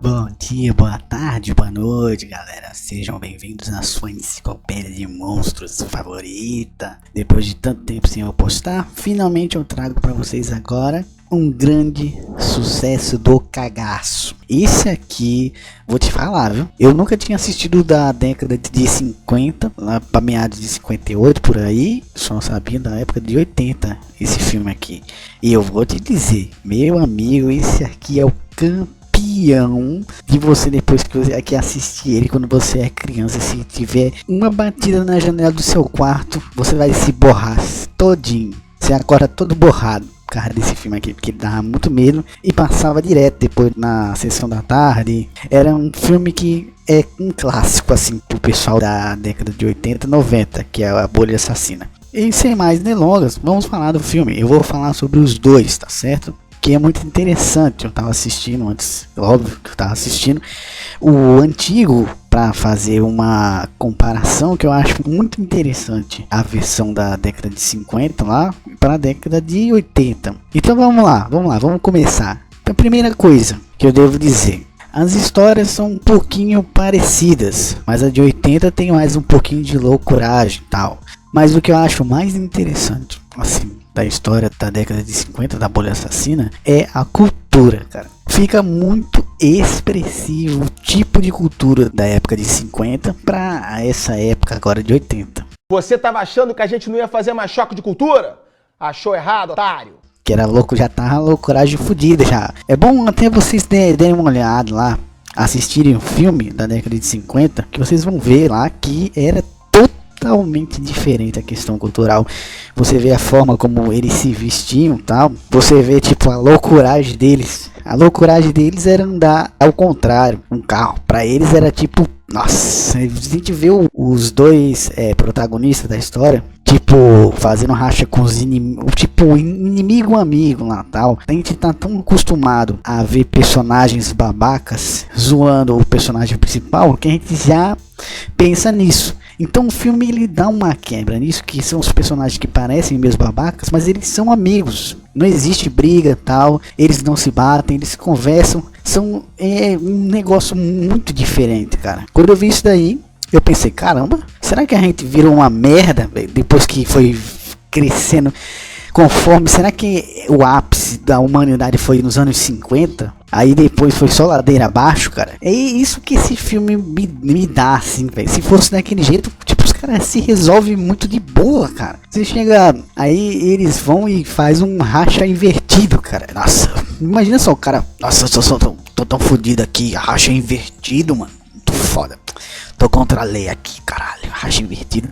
Bom dia, boa tarde, boa noite, galera. Sejam bem-vindos na sua enciclopédia de monstros favorita. Depois de tanto tempo sem eu postar, finalmente eu trago pra vocês agora um grande sucesso do cagaço. Esse aqui, vou te falar, viu? Eu nunca tinha assistido da década de 50, lá pra meados de 58 por aí. Só sabia da época de 80 esse filme aqui. E eu vou te dizer, meu amigo, esse aqui é o campeão de você depois que assistir ele quando você é criança. Se tiver uma batida na janela do seu quarto, você vai se borrar todinho. Você acorda todo borrado por causa desse filme aqui, porque ele dava muito medo e passava direto depois na sessão da tarde. Era um filme que é um clássico assim pro pessoal da década de 80, 90, que é a Bolha Assassina. E sem mais delongas, vamos falar do filme. Eu vou falar sobre os dois, tá certo? Que é muito interessante. Eu tava assistindo antes, óbvio que eu tava assistindo o antigo para fazer uma comparação, que eu acho muito interessante a versão da década de 50 lá para a década de 80. Então vamos começar. A primeira coisa que eu devo dizer, as histórias são um pouquinho parecidas, mas a de 80 tem mais um pouquinho de loucuragem e tal. Mas o que eu acho mais interessante, assim, da história da década de 50 da Bolha Assassina é a cultura, cara. Fica muito expressivo o tipo de cultura da época de 50 para essa época agora de 80. Você tava achando que a gente não ia fazer mais choque de cultura? Achou errado, otário. Que era louco, já tava loucuragem fodida já. É bom até vocês derem uma olhada lá, assistirem o filme da década de 50, que vocês vão ver lá que era totalmente diferente a questão cultural. Você vê a forma como eles se vestiam e tal. Você vê tipo a loucuragem deles. A loucuragem deles era andar ao contrário, um carro. Pra eles era tipo, nossa, a gente vê os dois protagonistas da história, tipo, fazendo racha com os inimigos, tipo, inimigo amigo lá tal. A gente tá tão acostumado a ver personagens babacas zoando o personagem principal que a gente já pensa nisso. Então o filme ele dá uma quebra nisso, que são os personagens que parecem mesmo babacas, mas eles são amigos. Não existe briga tal, eles não se batem, eles conversam. São um negócio muito diferente, cara. Quando eu vi isso daí, eu pensei, caramba, será que a gente virou uma merda, véio, depois que foi crescendo? Conforme, será que o ápice da humanidade foi nos anos 50? Aí depois foi só ladeira abaixo, cara. É isso que esse filme me dá, assim, velho. Se fosse daquele jeito, tipo, os caras se resolvem muito de boa, cara. Você chega, aí eles vão e faz um racha invertido, cara. Nossa, imagina só o cara. Nossa, tô tão fodido aqui. Racha invertido, mano. Muito foda. Tô contra a lei aqui, caralho. Racha invertido.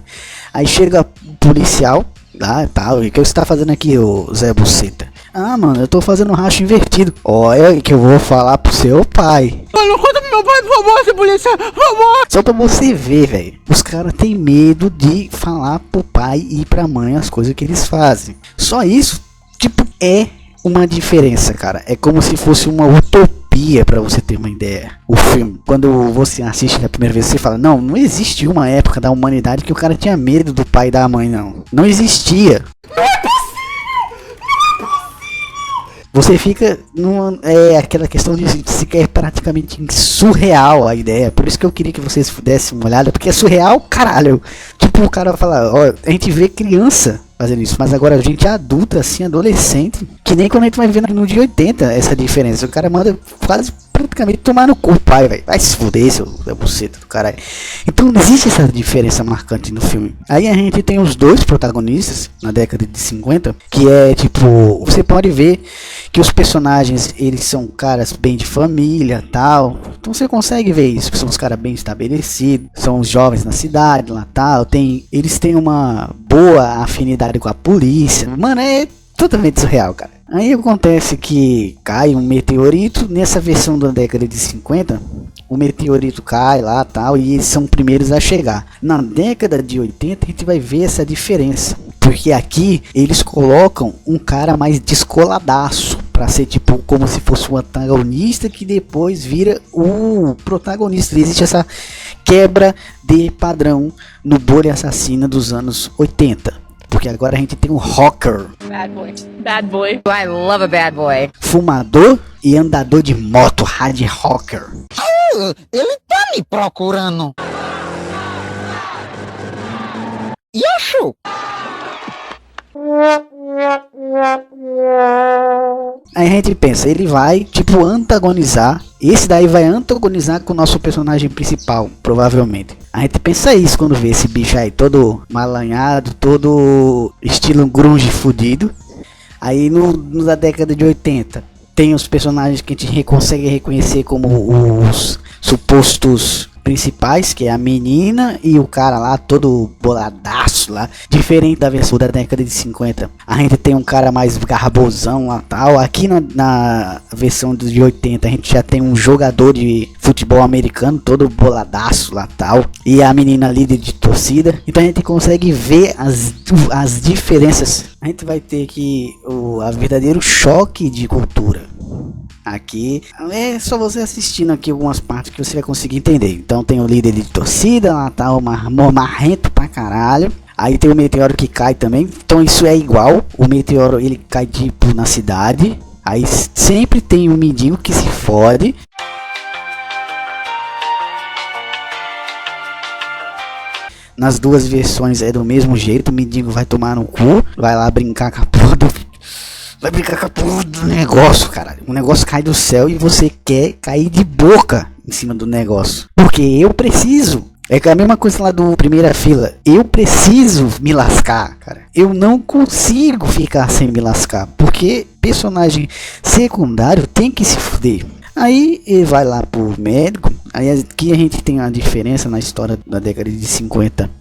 Aí chega o policial. Ah, tá, o que você tá fazendo aqui, ô Zé Buceta? Ah, mano, eu tô fazendo um racho invertido. Olha que eu vou falar pro seu pai. Mano, conta pro meu pai, por favor, seu polícia, por favor. Só pra você ver, velho. Os caras têm medo de falar pro pai e pra mãe as coisas que eles fazem. Só isso, tipo, é uma diferença, cara. É como se fosse uma utopia, pra você ter uma ideia. O filme, quando você assiste da primeira vez, você fala, não existe uma época da humanidade que o cara tinha medo do pai e da mãe, não. Não existia. Não é possível! Você fica numa, aquela questão de é praticamente surreal a ideia. Por isso que eu queria que vocês dessem uma olhada, porque é surreal, caralho. Tipo, o cara fala, ó, a gente vê criança fazendo isso, mas agora a gente é adulta, assim, adolescente, que nem quando a gente vai ver no dia 80 essa diferença. O cara manda quase praticamente tomar no cu, pai, velho. Vai se fuder, seu buceta do caralho. Então não existe essa diferença marcante no filme. Aí a gente tem os dois protagonistas na década de 50, que é tipo, você pode ver que os personagens, eles são caras bem de família, tal. Então você consegue ver isso, que são os caras bem estabelecidos, são os jovens na cidade, lá tal. Eles têm uma boa afinidade com a polícia. Mano, é totalmente surreal, cara. Aí acontece que cai um meteorito. Nessa versão da década de 50, o meteorito cai lá tal, e eles são os primeiros a chegar. Na década de 80 a gente vai ver essa diferença, porque aqui eles colocam um cara mais descoladaço pra ser tipo como se fosse um antagonista que depois vira o protagonista. Existe essa quebra de padrão no Bolha Assassina dos anos 80, porque agora a gente tem um rocker. Bad boy. Bad boy. I love a bad boy. Fumador e andador de moto, hard rocker. Ele tá me procurando. E achou? Aí a gente pensa, ele vai, tipo, antagonizar. Esse daí vai antagonizar com o nosso personagem principal, provavelmente. A gente pensa isso quando vê esse bicho aí, todo malanhado, todo estilo grunge fudido. Aí na década de 80, tem os personagens que a gente consegue reconhecer como os supostos principais, que é a menina e o cara lá todo boladaço lá, diferente da versão da década de 50. A gente tem um cara mais garbosão lá tal. Aqui na versão de 80 a gente já tem um jogador de futebol americano todo boladaço lá tal, e a menina líder de torcida. Então a gente consegue ver as diferenças. A gente vai ter que o verdadeiro choque de cultura. Aqui é só você assistindo aqui algumas partes que você vai conseguir entender. Então tem o líder de torcida lá, tá, o marrento pra caralho. Aí tem o meteoro que cai também. Então isso é igual. O meteoro ele cai tipo na cidade. Aí sempre tem um mendigo que se fode. Nas duas versões é do mesmo jeito. O mendigo vai tomar no cu, vai lá brincar com a porra do... Vai brincar com a porra do negócio, caralho. O negócio cai do céu e você quer cair de boca em cima do negócio. Porque eu preciso. É a mesma coisa lá do primeira fila. Eu preciso me lascar, cara. Eu não consigo ficar sem me lascar. Porque personagem secundário tem que se fuder. Aí ele vai lá pro médico. Aí aqui a gente tem a diferença na história da década de 50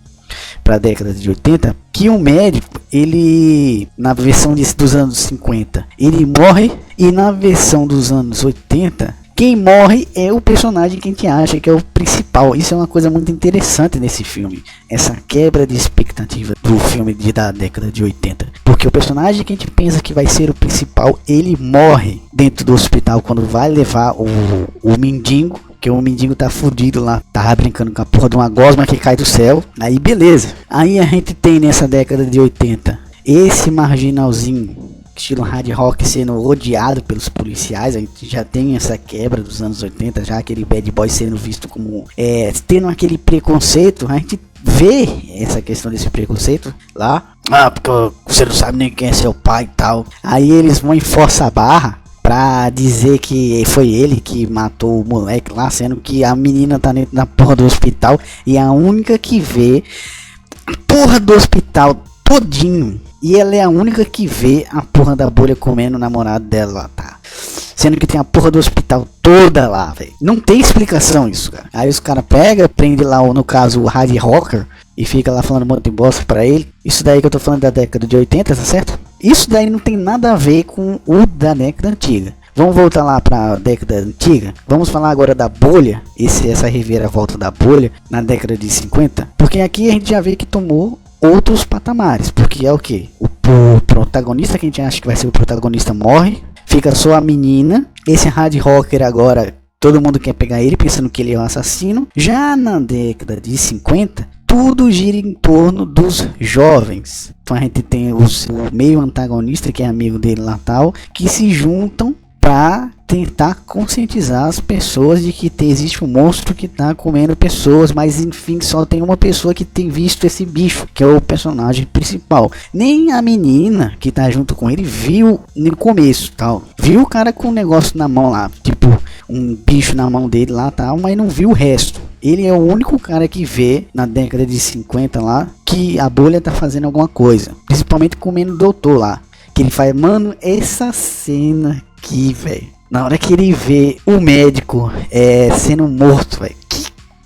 para a década de 80, que um médico, ele na versão dos anos 50, ele morre, e na versão dos anos 80, quem morre é o personagem que a gente acha que é o principal. Isso é uma coisa muito interessante nesse filme, essa quebra de expectativa do filme da década de 80, porque o personagem que a gente pensa que vai ser o principal, ele morre dentro do hospital quando vai levar o mendigo. Que o mendigo tá fudido lá, tava brincando com a porra de uma gosma que cai do céu. Aí beleza. Aí a gente tem nessa década de 80 esse marginalzinho, estilo hard rock, sendo odiado pelos policiais. A gente já tem essa quebra dos anos 80, já aquele bad boy sendo visto como tendo aquele preconceito. A gente vê essa questão desse preconceito lá. Ah, porque você não sabe nem quem é seu pai e tal. Aí eles vão em força a barra pra dizer que foi ele que matou o moleque lá, sendo que a menina tá dentro da porra do hospital e é a única que vê a porra do hospital todinho. E ela é a única que vê a porra da bolha comendo o namorado dela lá, tá? Sendo que tem a porra do hospital toda lá, velho. Não tem explicação isso, cara. Aí os caras pegam, prende lá, no caso, o hard rocker, e fica lá falando um monte de bosta pra ele. Isso daí que eu tô falando da década de 80, tá certo? Isso daí não tem nada a ver com o da década antiga. Vamos voltar lá pra década antiga. Vamos falar agora da bolha. Essa reviravolta da bolha na década de 50. Porque aqui a gente já vê que tomou outros patamares. Porque é o que? O protagonista, que a gente acha que vai ser o protagonista, morre. Fica só a menina. Esse hard rocker agora, todo mundo quer pegar ele pensando que ele é um assassino. Já na década de 50, tudo gira em torno dos jovens. Então a gente tem o meio antagonista, que é amigo dele lá tal, que se juntam para tentar conscientizar as pessoas de que existe um monstro que tá comendo pessoas, mas enfim, só tem uma pessoa que tem visto esse bicho, que é o personagem principal. Nem a menina que tá junto com ele viu no começo, tal. Viu o cara com um negócio na mão lá, tipo um bicho na mão dele lá, tal, mas não viu o resto. Ele é o único cara que vê na década de 50 lá que a bolha tá fazendo alguma coisa, principalmente comendo o doutor lá, que ele faz, mano, essa cena aqui, velho. Na hora que ele vê o médico sendo morto, velho.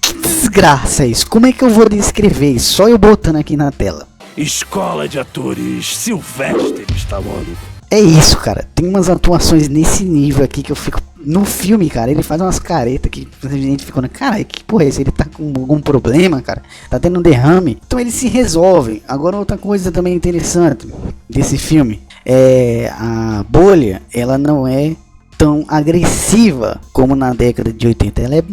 Que desgraça é isso? Como é que eu vou descrever isso? Só eu botando aqui na tela. Escola de atores Sylvester Stallone. É isso, cara. Tem umas atuações nesse nível aqui que eu fico... No filme, cara, ele faz umas caretas que a gente fica... Cara, que porra é esse? Ele tá com algum problema, cara? Tá tendo um derrame? Então eles se resolvem. Agora outra coisa também interessante desse filme. A bolha, ela não é tão agressiva como na década de 80. Ela é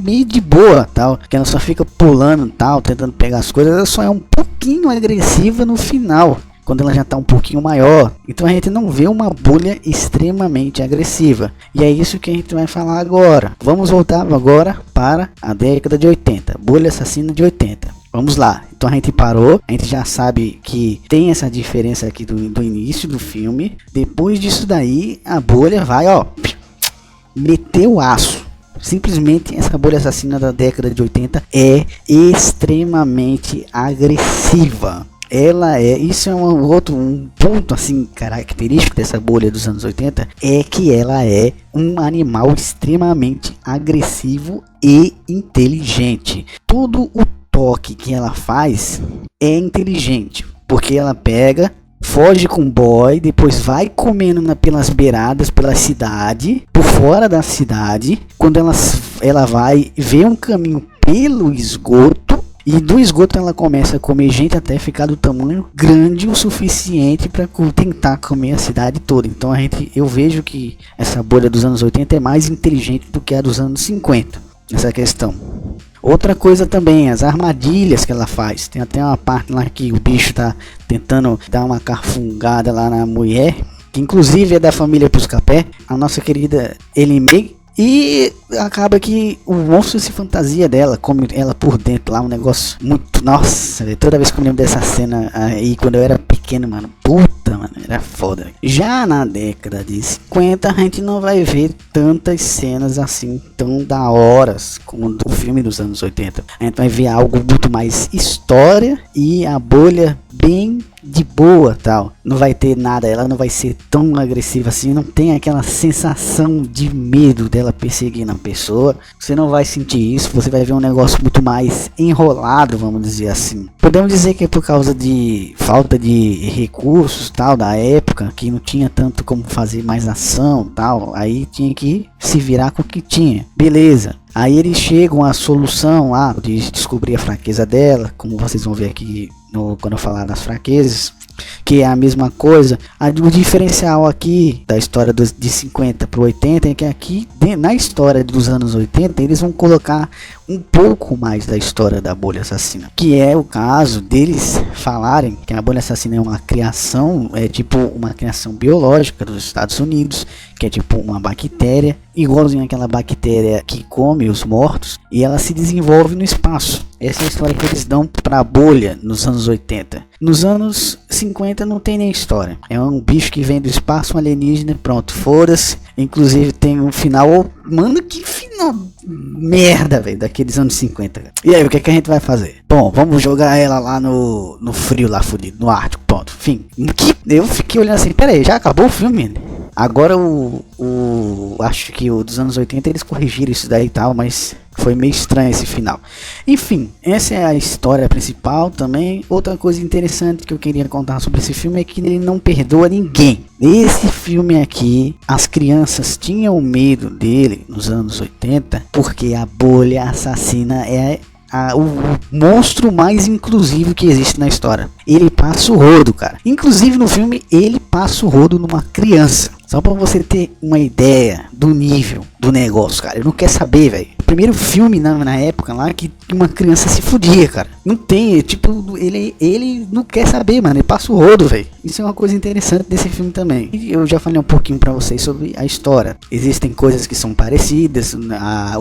meio de boa, tal, que ela só fica pulando, tal, tentando pegar as coisas. Ela só é um pouquinho agressiva no final, quando ela já está um pouquinho maior. Então a gente não vê uma bolha extremamente agressiva. E é isso que a gente vai falar agora. Vamos voltar agora para a década de 80, bolha assassina de 80. Vamos lá, então a gente parou, a gente já sabe que tem essa diferença aqui do início do filme. Depois disso daí, a bolha vai, ó, meter o aço. Simplesmente essa bolha assassina da década de 80 é extremamente agressiva. Ela é, isso é um ponto assim característico dessa bolha dos anos 80, é que ela é um animal extremamente agressivo e inteligente. Todo o toque que ela faz é inteligente, porque ela pega, foge com o boy, depois vai comendo pelas beiradas, pela cidade, por fora da cidade. Quando ela vai ver um caminho pelo esgoto, e do esgoto ela começa a comer gente até ficar do tamanho grande o suficiente para tentar comer a cidade toda. Então eu vejo que essa bolha dos anos 80 é mais inteligente do que a dos anos 50 nessa questão. Outra coisa também, as armadilhas que ela faz. Tem até uma parte lá que o bicho tá tentando dar uma carfungada lá na mulher, que inclusive é da família Buscapé, a nossa querida Ellen May. E acaba que o monstro se fantasia dela, come ela por dentro lá, um negócio muito... Nossa, toda vez que eu me lembro dessa cena aí, quando eu era pequeno, mano, puta, mano, era foda. Já na década de 50, a gente não vai ver tantas cenas assim, tão da horas, como o filme dos anos 80. A gente vai ver algo muito mais história e a bolha bem de boa, tal. Não vai ter nada, ela não vai ser tão agressiva assim, não tem aquela sensação de medo dela perseguindo a pessoa. Você não vai sentir isso, você vai ver um negócio muito mais enrolado, vamos dizer assim. Podemos dizer que é por causa de falta de recursos, tal, da época, que não tinha tanto como fazer mais ação, tal. Aí tinha que se virar com o que tinha. Beleza. Aí eles chegam à solução lá de descobrir a fraqueza dela, como vocês vão ver aqui quando eu falar das fraquezas, que é a mesma coisa. O diferencial aqui da história de 50 para 80 é que aqui na história dos anos 80 eles vão colocar um pouco mais da história da bolha assassina, que é o caso deles falarem que a bolha assassina é uma criação, é tipo uma criação biológica dos Estados Unidos, que é tipo uma bactéria, igualzinho aquela bactéria que come os mortos, e ela se desenvolve no espaço. Essa é a história que eles dão pra bolha nos anos 80. Nos anos 50 não tem nem história. É um bicho que vem do espaço, um alienígena, pronto, foda-se. Inclusive tem um final, mano, que final merda, velho, daqueles anos 50. E aí, o que é que a gente vai fazer? Bom, vamos jogar ela lá no frio lá, fudido, no Ártico, pronto, fim. Eu fiquei olhando assim, pera aí, já acabou o filme? Agora acho que o dos anos 80 eles corrigiram isso daí e tal, mas foi meio estranho esse final. Enfim, essa é a história principal também. Outra coisa interessante que eu queria contar sobre esse filme é que ele não perdoa ninguém. Esse filme aqui, as crianças tinham medo dele nos anos 80, porque a bolha assassina é o monstro mais inclusivo que existe na história. Ele passa o rodo, cara. Inclusive no filme ele passa o rodo numa criança. Só pra você ter uma ideia do nível do negócio, cara. Eu não quero saber, velho. O primeiro filme na época lá que uma criança se fudia, cara. Não tem, tipo, ele não quer saber, mano. Ele passa o rodo, velho. Isso é uma coisa interessante desse filme também. E eu já falei um pouquinho pra vocês sobre a história. Existem coisas que são parecidas.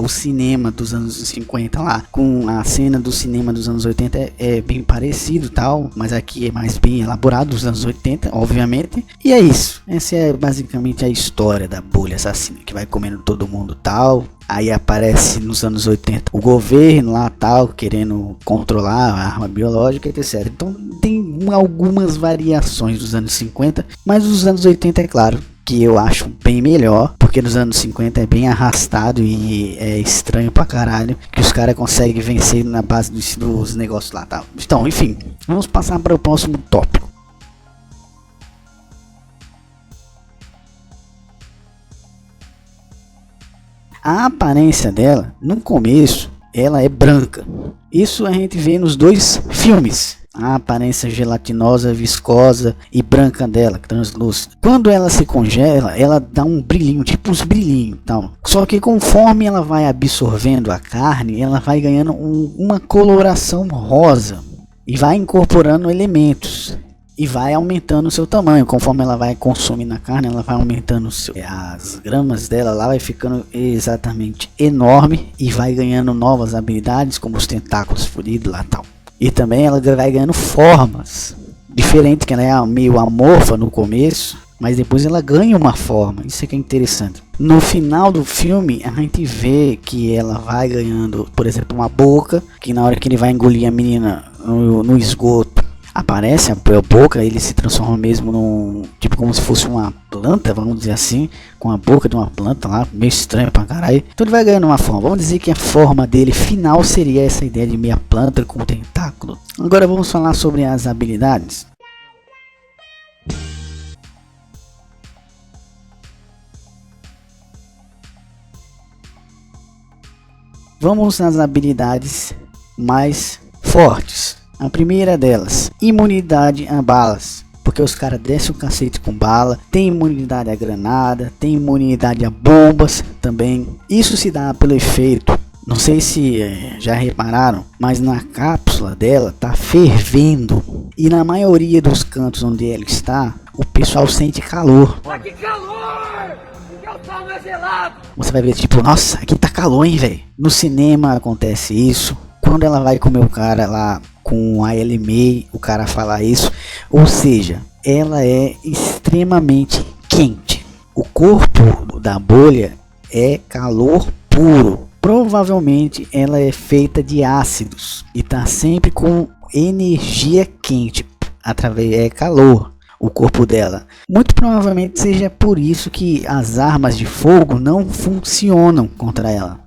O cinema dos anos 50 lá com a cena do cinema dos anos 80 é bem parecido, tal. Mas aqui é mais bem elaborado dos anos 80, obviamente. E é isso. Essa é basicamente a história da bolha assassina, que vai comendo todo mundo, tal. Aí aparece nos anos 80 o governo lá, tal, querendo controlar a arma biológica, etc. Então tem algumas variações dos anos 50, mas os anos 80 é claro que eu acho bem melhor, porque nos anos 50 é bem arrastado e é estranho pra caralho que os caras conseguem vencer na base dos negócios lá, tal. Então, enfim, vamos passar para o próximo tópico. A aparência dela, no começo, ela é branca. Isso a gente vê nos dois filmes. A aparência gelatinosa, viscosa e branca dela, translúcida. Quando ela se congela, ela dá um brilhinho, tipo uns brilhinhos, tal. Só que conforme ela vai absorvendo a carne, ela vai ganhando uma coloração rosa e vai incorporando elementos. e vai aumentando o seu tamanho. Conforme ela vai consumindo a carne, ela vai aumentando as gramas dela lá, vai ficando exatamente enorme e vai ganhando novas habilidades, como os tentáculos furidos lá tal. E também ela vai ganhando formas diferentes, que ela é meio amorfa no começo, mas depois ela ganha uma forma. Isso é que é interessante. No final do filme a gente vê que ela vai ganhando, por exemplo, uma boca, que na hora que ele vai engolir a menina no esgoto, aparece a boca, ele se transforma mesmo num, tipo como se fosse uma planta, vamos dizer assim, com a boca de uma planta lá, meio estranho pra caralho. Então ele vai ganhando uma forma, vamos dizer que a forma dele final seria essa ideia de meia planta com tentáculo. Agora vamos falar sobre as habilidades. Vamos nas habilidades mais fortes. A primeira delas, imunidade a balas, porque os caras descem o cacete com bala. Tem imunidade a granada, tem imunidade a bombas também. Isso se dá pelo efeito, não sei se já repararam, mas na cápsula dela tá fervendo, e na maioria dos cantos onde ela está, o pessoal sente calor. Que calor! Você vai ver tipo, nossa, aqui tá calor, hein, velho. No cinema acontece isso. Quando ela vai comer o cara lá com a Ellie May, o cara fala isso. Ou seja, ela é extremamente quente. O corpo da bolha é calor puro. Provavelmente ela é feita de ácidos e tá sempre com energia quente. É calor o corpo dela. Muito provavelmente seja por isso que as armas de fogo não funcionam contra ela.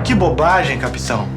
Que bobagem, capitão.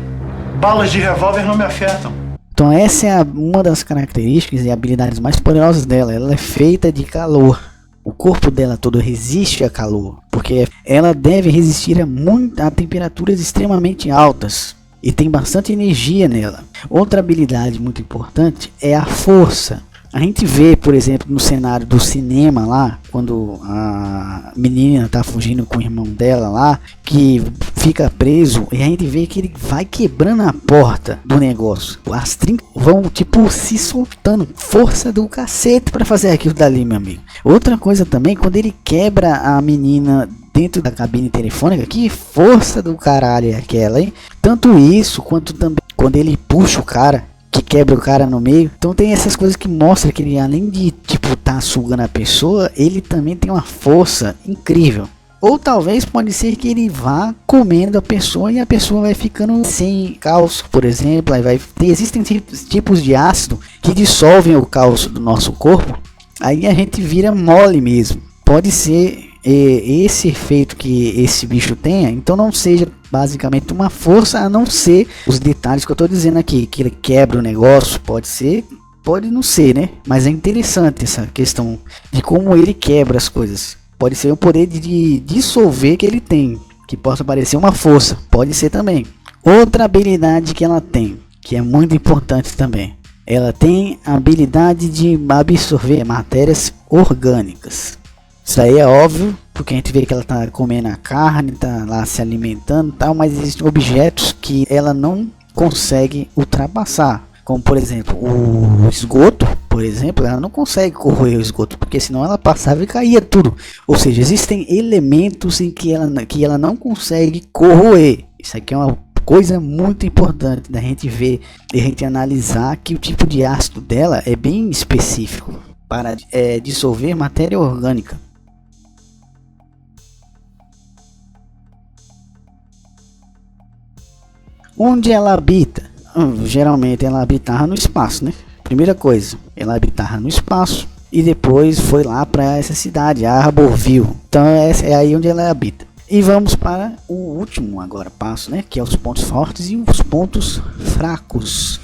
Balas de revólver não me afetam. Então essa é uma das características e habilidades mais poderosas dela. Ela é feita de calor. O corpo dela todo resiste a calor, porque ela deve resistir a temperaturas extremamente altas. E tem bastante energia nela. Outra habilidade muito importante é a força. A gente vê, por exemplo, no cenário do cinema lá, quando a menina tá fugindo com o irmão dela lá, que fica preso, e a gente vê que ele vai quebrando a porta do negócio. As trincas vão tipo se soltando, força do cacete para fazer aquilo dali, meu amigo. Outra coisa também, quando ele quebra a menina dentro da cabine telefônica, que força do caralho é aquela, hein? Tanto isso, quanto também quando ele puxa o cara, que quebra o cara no meio. Então tem essas coisas que mostram que ele, além de tipo tá sugando a pessoa, ele também tem uma força incrível. Ou talvez pode ser que ele vá comendo a pessoa e a pessoa vai ficando sem cálcio, por exemplo. Aí existem tipos de ácido que dissolvem o cálcio do nosso corpo, aí a gente vira mole mesmo. Pode ser esse efeito que esse bicho tenha, então não seja basicamente uma força, a não ser os detalhes que eu tô dizendo aqui, que ele quebra o negócio. Pode ser, pode não ser, né? Mas é interessante essa questão de como ele quebra as coisas. Pode ser o poder de dissolver que ele tem, que possa parecer uma força, pode ser também. Outra habilidade que ela tem, que é muito importante também, ela tem a habilidade de absorver matérias orgânicas. Isso aí é óbvio, porque a gente vê que ela tá comendo a carne, tá lá se alimentando e tal, mas existem objetos que ela não consegue ultrapassar. Como por exemplo, o esgoto, por exemplo, ela não consegue corroer o esgoto, porque senão ela passava e caía tudo. Ou seja, existem elementos em que ela não consegue corroer. Isso aqui é uma coisa muito importante da gente ver e a gente analisar, que o tipo de ácido dela é bem específico para dissolver matéria orgânica. Onde ela habita? Geralmente ela habitava no espaço, né? Primeira coisa, ela habitava no espaço e depois foi lá para essa cidade, Arborville. Então essa é aí onde ela habita. E vamos para o último agora passo, né? Que é os pontos fortes e os pontos fracos.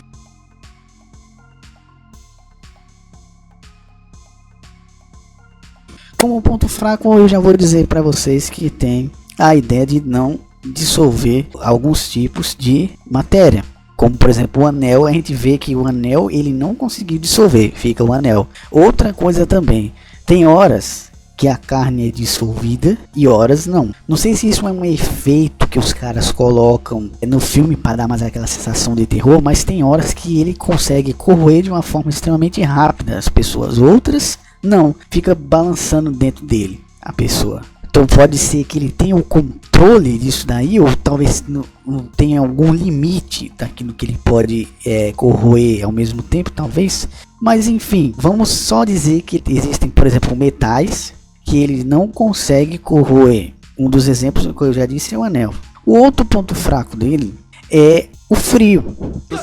Como ponto fraco, eu já vou dizer para vocês que tem a ideia de não dissolver alguns tipos de matéria, como por exemplo o anel. A gente vê que o anel ele não conseguiu dissolver, fica o anel. Outra coisa também, tem horas que a carne é dissolvida e horas não. Não sei se isso é um efeito que os caras colocam no filme para dar mais aquela sensação de terror, mas tem horas que ele consegue corroer de uma forma extremamente rápida as pessoas, outras não, fica balançando dentro dele a pessoa. Então pode ser que ele tenha o controle disso daí, ou talvez não tenha algum limite daquilo que ele pode corroer ao mesmo tempo, talvez. Mas enfim, vamos só dizer que existem, por exemplo, metais que ele não consegue corroer. Um dos exemplos que eu já disse é o anel. O outro ponto fraco dele é o frio. Tô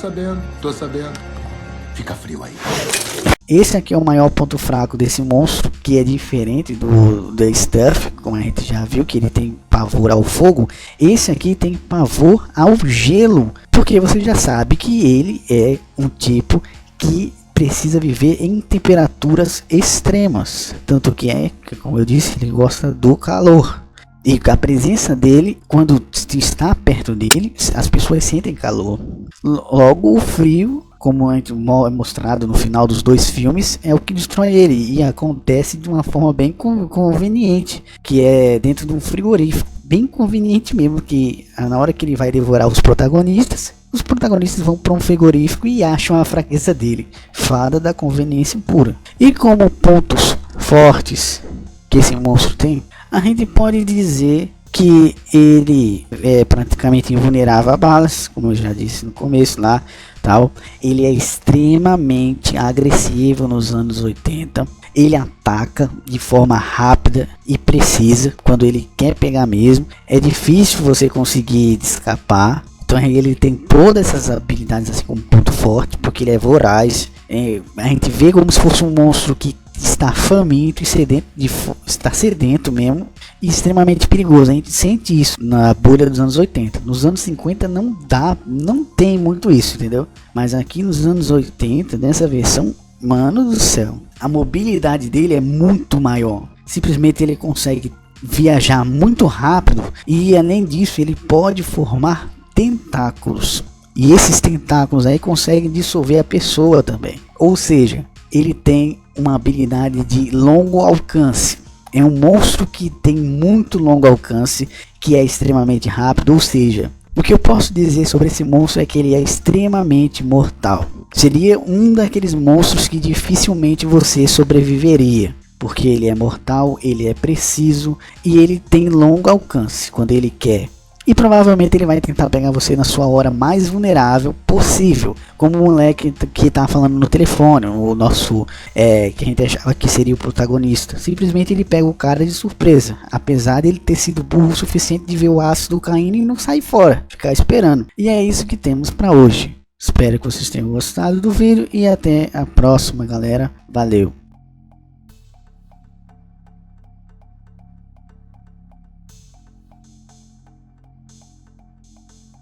sabendo. Fica frio aí. Esse aqui é o maior ponto fraco desse monstro, que é diferente do Stuff, como a gente já viu, que ele tem pavor ao fogo. Esse aqui tem pavor ao gelo, porque você já sabe que ele é um tipo que precisa viver em temperaturas extremas. Tanto que como eu disse, ele gosta do calor. E a presença dele, quando está perto dele, as pessoas sentem calor. Logo, o frio, como é mostrado no final dos dois filmes, é o que destrói ele. E acontece de uma forma bem conveniente, que é dentro de um frigorífico. Bem conveniente mesmo, que na hora que ele vai devorar os protagonistas vão para um frigorífico e acham a fraqueza dele. Fada da conveniência pura. E como pontos fortes que esse monstro tem, a gente pode dizer que ele é praticamente invulnerável a balas, como eu já disse no começo lá, tal. Ele é extremamente agressivo nos anos 80. Ele ataca de forma rápida e precisa quando ele quer pegar mesmo. É difícil você conseguir escapar. Então ele tem todas essas habilidades assim como ponto forte, porque ele é voraz. A gente vê como se fosse um monstro que está faminto e sedento, está sedento mesmo, e extremamente perigoso. A gente sente isso na bolha dos anos 80. Nos anos 50 não tem muito isso, entendeu? Mas aqui nos anos 80, nessa versão, mano do céu, a mobilidade dele é muito maior. Simplesmente ele consegue viajar muito rápido, e além disso ele pode formar tentáculos. E esses tentáculos aí conseguem dissolver a pessoa também. Ou seja, ele tem uma habilidade de longo alcance. É um monstro que tem muito longo alcance, que é extremamente rápido. Ou seja, o que eu posso dizer sobre esse monstro é que ele é extremamente mortal. Seria um daqueles monstros que dificilmente você sobreviveria, porque ele é mortal, ele é preciso e ele tem longo alcance quando ele quer. E provavelmente ele vai tentar pegar você na sua hora mais vulnerável possível. Como o moleque que tá falando no telefone, o nosso, que a gente achava que seria o protagonista. Simplesmente ele pega o cara de surpresa. Apesar de ele ter sido burro o suficiente de ver o ácido caindo e não sair fora. Ficar esperando. E é isso que temos para hoje. Espero que vocês tenham gostado do vídeo. E até a próxima, galera. Valeu!